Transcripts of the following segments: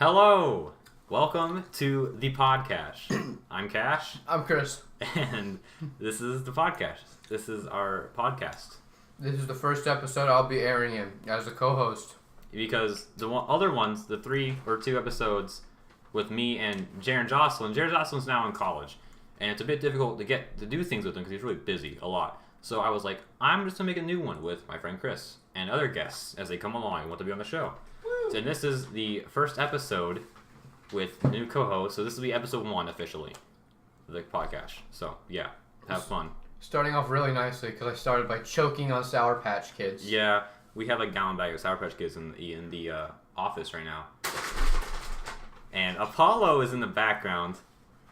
Hello! Welcome to the Podcash. I'm Cash. I'm Chris. And this is the Podcash. This is our podcast. This is the first episode I'll be airing in as a co-host. Because the other ones, the 3 or 2 episodes with me and Jaron Jocelyn, Jaron Jocelyn's now in college. And it's a bit difficult to do things with him because he's really busy a lot. So I was like, I'm just going to make a new one with my friend Chris and other guests as they come along and want to be on the show. So, and this is the first episode with new co-host. So this will be episode 1 officially of the podcast. So yeah, have fun. Starting off really nicely because I started by choking on Sour Patch Kids. Yeah, we have a gallon bag of Sour Patch Kids in the office right now. And Apollo is in the background.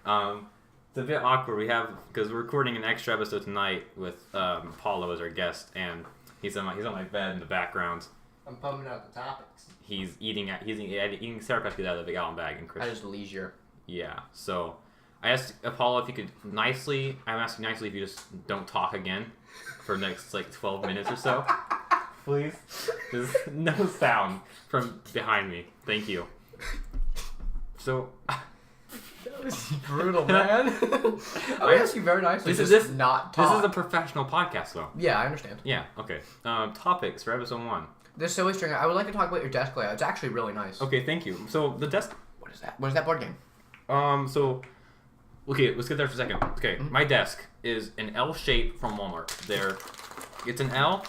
It's a bit awkward. Because we're recording an extra episode tonight with Apollo as our guest, and he's on my bed in the background. I'm pumping out the topics. He's eating Sour Patch Kids out of the gallon bag, and Chris. At his leisure. Yeah. So I asked Apollo if he could nicely. I'm asking nicely if you just don't talk again for the next 12 minutes or so, please. There's no sound from behind me. Thank you. So. That was brutal, man. I asked you very nicely. This is not talk. This is a professional podcast, though. Yeah, I understand. Yeah. Okay. Topics for episode 1. This silly string. I would like to talk about your desk layout. It's actually really nice. Okay, thank you. So the desk. What is that? What is that board game? Okay, let's get there for a second. Okay, My desk is an L shape from Walmart. It's an L,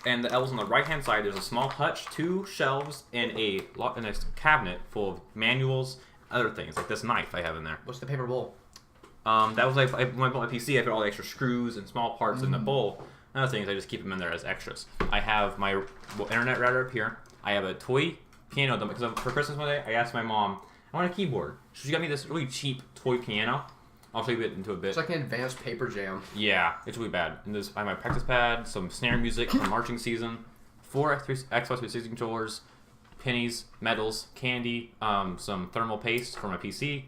and the L's on the right hand side. There's a small hutch, 2 shelves, and a cabinet full of manuals, other things like this knife I have in there. What's the paper bowl? That was when I bought my PC. I put all the extra screws and small parts in the bowl. Other things, I just keep them in there as extras. I have my internet router up here. I have a toy piano because for Christmas one day I asked my mom, I want a keyboard. So she got me this really cheap toy piano. I'll show you it into a bit. It's like an advanced paper jam. Yeah, it's really bad. And I have my practice pad, some snare music from marching season, 4 Xbox 360 controllers, pennies, medals, candy, some thermal paste for my PC.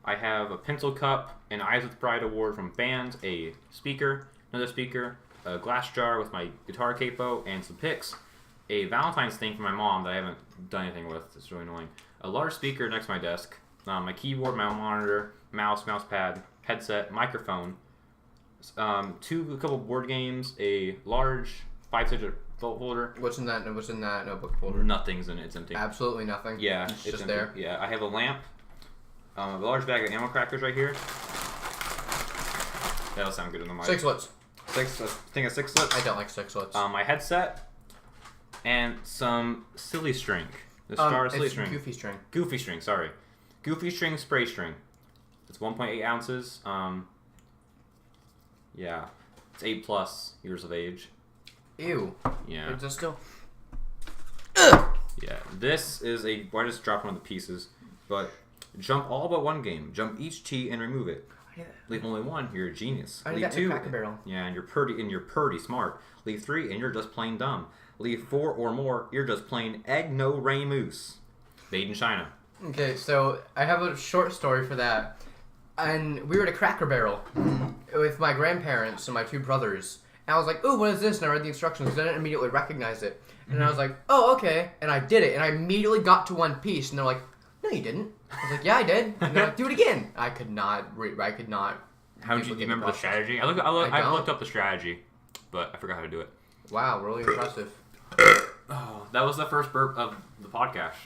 I have a pencil cup, an Eyes with Pride award from bands, a speaker, another speaker, a glass jar with my guitar capo, and some picks, a Valentine's thing for my mom that I haven't done anything with. It's really annoying. A large speaker next to my desk, my keyboard, my monitor, mouse pad, headset, microphone, a couple board games, a large 5-digit folder. What's in that notebook folder? Nothing's in it. It's empty. Absolutely nothing. Yeah, it's just empty. there. Yeah, I have a lamp. A large bag of animal crackers right here. That'll sound good in the mic. 6-lets. Thing of 6-lets. I don't like 6-lets. My headset and some silly string. The star silly string. Goofy string. Goofy string. Sorry, goofy string spray string. It's 1.8 ounces. Yeah, it's 8+ years of age. Ew. Yeah. Is this still? Yeah. This is I just dropped one of the pieces, but. Jump all but one game. Jump each tee and remove it. Leave only one, you're a genius. Leave 2, Cracker Barrel. Yeah, and you're pretty smart. Leave 3, and you're just plain dumb. Leave 4 or more, you're just plain egg no ray moose. Made in China. Okay, so I have a short story for that. And we were at a Cracker Barrel with my grandparents and my 2 brothers. And I was like, ooh, what is this? And I read the instructions because I didn't immediately recognize it. And I was like, oh, okay. And I did it. And I immediately got to one piece. And they're like, no, you didn't. I was like, yeah, I did. And they're like, do it again. I could not. How did you remember the strategy? I looked up the strategy, but I forgot how to do it. Wow, really impressive. Oh, that was the first burp of the podcast.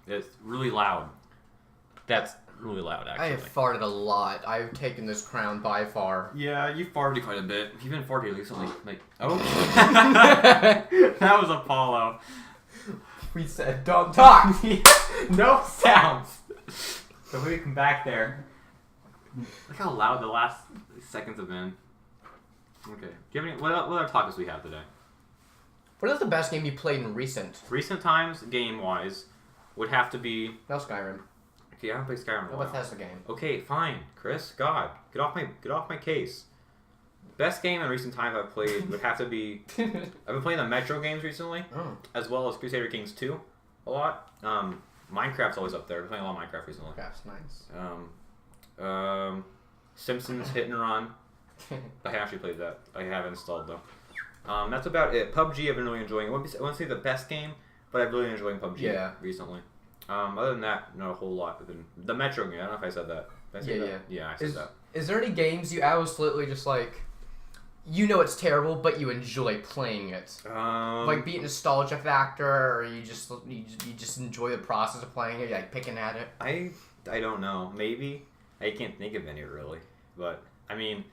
It's really loud. That's really loud, actually. I have farted a lot. I've taken this crown by far. Yeah, you farted quite a bit. You've been farting recently. That was Apollo. We said, don't talk. No sounds. So we come back there. Look how loud the last seconds have been. Okay. What other topics we have today? What is the best game you played in recent times, game-wise, would have to be... No, Skyrim. Okay, I haven't played Skyrim in a while. No Bethesda game. Okay, fine. Chris, God, get off my case. Best game in recent times I've played would have to be... I've been playing the Metro games recently, as well as Crusader Kings 2 a lot. Minecraft's always up there. I've been playing a lot of Minecraft recently. That's nice. Simpsons Hit and Run. I actually played that. I haven't installed though. That's about it. PUBG I've been really enjoying. I want to say the best game But I've really been enjoying PUBG recently. Other than that, not a whole lot. The Metro game, I don't know if I said that. Did I say that? Yeah, I said that. Is there any games you absolutely just like, you know it's terrible, but you enjoy playing it? Like beat nostalgia factor, or you just enjoy the process of playing it, like picking at it? I don't know. Maybe. I can't think of any really. But, I mean,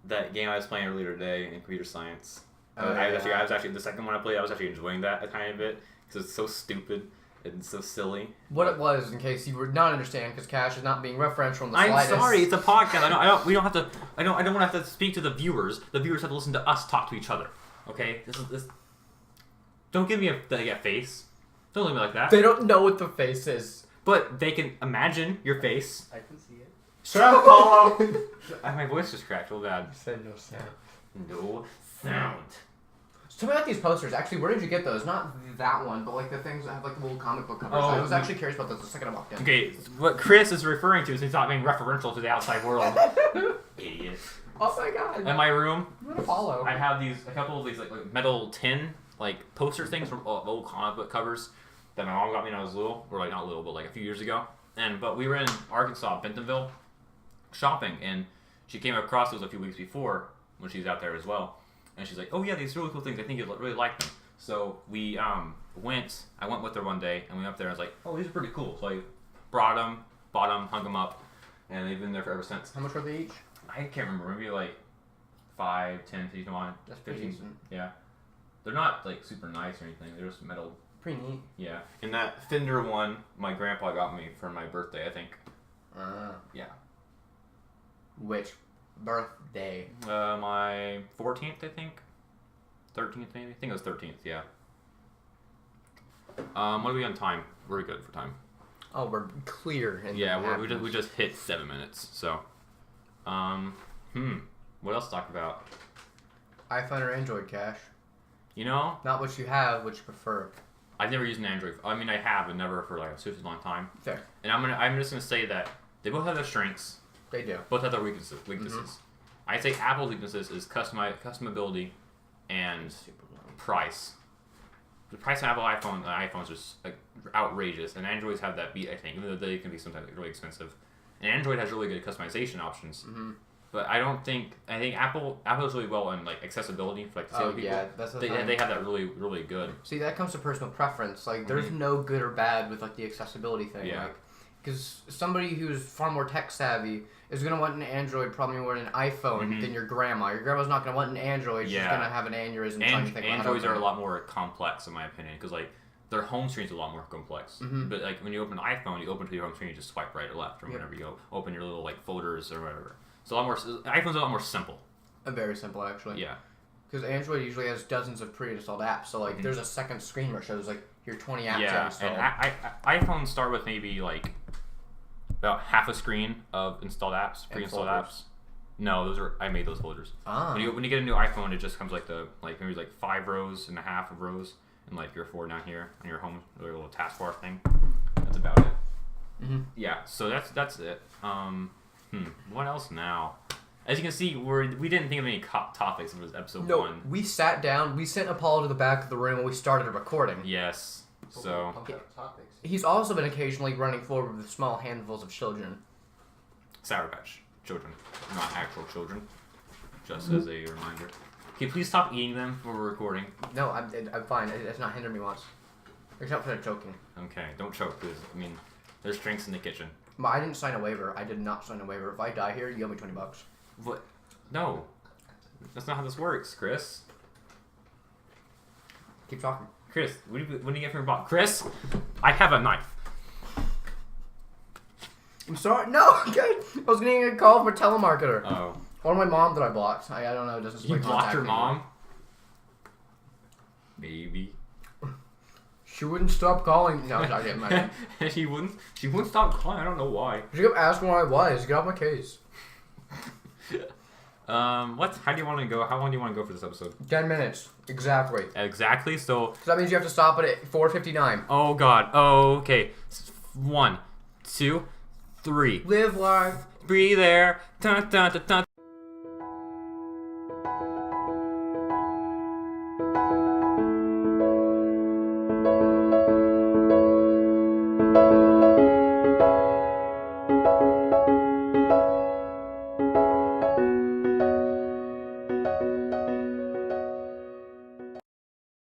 that game I was playing earlier today in computer science, I was actually, the second one I played, I was actually enjoying that a tiny bit, because it's so stupid and so silly. What it was, in case you were not understand, because Cash is not being referential in the I'm slightest. sorry, it's a podcast. We don't have to. I don't want to have to speak to the viewers. The viewers have to listen to us talk to each other. Okay, this. Don't give me a face. Don't look at me like that. They don't know what the face is, but they can imagine your face. I can see it. Shut up, Apollo. My voice just cracked real bad. You said no sound. No sound. So tell me about these posters. Actually, where did you get those? Not that one, but like the things that have like the little comic book covers. Oh, I was actually curious about those the second I walked in. Okay, what Chris is referring to is he's not being referential to the outside world. Idiot. Oh my god. In my room, I'm gonna follow. I have a couple of these like metal tin poster things from old comic book covers that my mom got me when I was little, or like not little, but like a few years ago. But we were in Arkansas, Bentonville, shopping, and she came across those a few weeks before when she's out there as well. And she's like, "Oh yeah, these really cool things. I think you'll really like them." So we went. I went with her one day, and we went up there. And I was like, "Oh, these are pretty cool." So I brought them, bought them, hung them up, and they've been there for ever since. How much were they each? I can't remember. Maybe like 5, 10, 15 on. That's pretty decent. Yeah, they're not like super nice or anything. They're just metal. Pretty neat. Yeah, and that Fender one, my grandpa got me for my birthday. I think. Yeah. Which birthday? My 14th, I think. 13th, maybe. I think it was 13th. Yeah. What are we on time? We're good for time. Oh, we're clear. Yeah, we just hit 7 minutes. So, what else to talk about? iPhone or Android, Cash? You know, Not what you have, what you prefer. I've never used an Android. I mean, I have, but never for like a super long time. Fair. And I'm just gonna say that they both have their strengths. They do. Both have their weaknesses. I'd say Apple's weaknesses is customability and price. The price of Apple iPhones is just like outrageous, and Androids have that beat, I think, even though they can be sometimes really expensive. And Android has really good customization options. Mm-hmm. But I think Apple does really well in like accessibility for like disabled people. Yeah, that's the they thing. they have that really really good. See, that comes to personal preference. Like, there's no good or bad with like the accessibility thing. Yeah. Like, because somebody who's far more tech savvy is gonna want an Android probably more than an iPhone than your grandma. Your grandma's not gonna want an Android. She's gonna have an aneurysm trying to think about Androids are a lot more complex in my opinion because like their home screen's a lot more complex. But like when you open an iPhone, you open to your home screen, you just swipe right or left or whatever. You open your little like folders or whatever. So iPhone's a lot more simple. Very simple, actually. Yeah. Because Android usually has dozens of pre-installed apps. So like, there's a second screen where it shows like your 20 apps installed. And iPhones start with maybe like about half a screen of installed apps, pre-installed apps. No, I made those folders. Ah. When you get a new iPhone, it just comes like maybe 5 rows and a half of rows, and like your 4 down here on your home little taskbar thing. That's about it. Yeah. So that's it. What else now? As you can see, we didn't think of any topics. It was episode 1. We sat down. We sent Apollo to the back of the room and we started a recording. Yes. So Topics. He's also been occasionally running forward with small handfuls of children. Sour Patch children, not actual children. Just as a reminder. Can you please stop eating them while we're recording? No, I'm fine. It's not hindered me once. Except for the choking. Okay, don't choke, because, I mean, there's drinks in the kitchen. But I didn't sign a waiver. I did not sign a waiver. If I die here, you owe me $20. What? No. That's not how this works, Chris. Keep talking. Chris, what do you get from your box? Chris, I have a knife. I'm sorry. No, okay. I was getting a call from a telemarketer. Oh. Or my mom that I blocked. I don't know. It doesn't. You blocked your mom? Maybe. She wouldn't stop calling. No, I'm getting mad. She wouldn't stop calling. I don't know why. She kept asking where I was. Get off my case. How do you want to go? How long do you want to go for this episode? 10 minutes. Exactly. Exactly. So that means you have to stop it at 4:59. Oh God. Oh, okay. 1, 2, 3. Live life. Breathe air. Dun, dun, dun, dun.